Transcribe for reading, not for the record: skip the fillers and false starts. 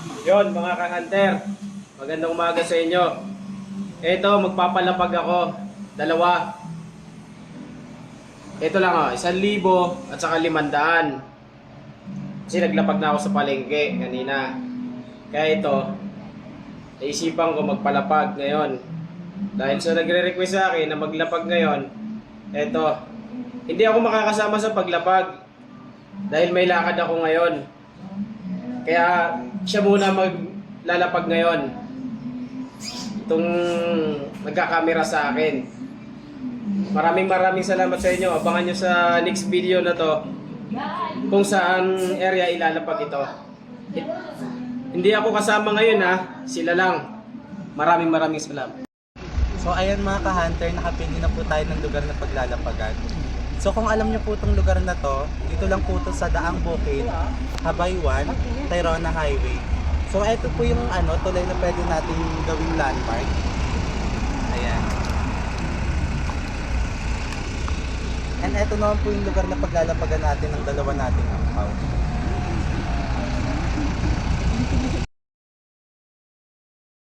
Yon mga ka-hunter, magandang umaga sa inyo. Ito, magpapalapag ako. Dalawa. Ito lang 1,000 at saka 500. Kasi naglapag na ako sa palengke kanina. Kaya ito, naisipan ko magpalapag ngayon. Dahil sa nagre-request sa akin na maglapag ngayon, ito, hindi ako makakasama sa paglapag. Dahil may lakad ako ngayon. Kaya siya muna maglalapag ngayon. Itong nagkakamera sa akin. Maraming salamat sa inyo. Abangan nyo sa next video na to kung saan area ilalapag ito. Hindi ako kasama ngayon sila lang. Maraming salamat. So ayan mga ka-hunter, nakapili na po tayo ng lugar na paglalapagan. So kung alam niyo po itong lugar na to, dito lang po ito sa Daang Bukid, Habaywan, Tayrona Highway. So ito po yung tulay na pwede natin gawing landmark. Ayan. And ito naman po yung lugar na paglalapagan natin ng dalawa nating angkaw.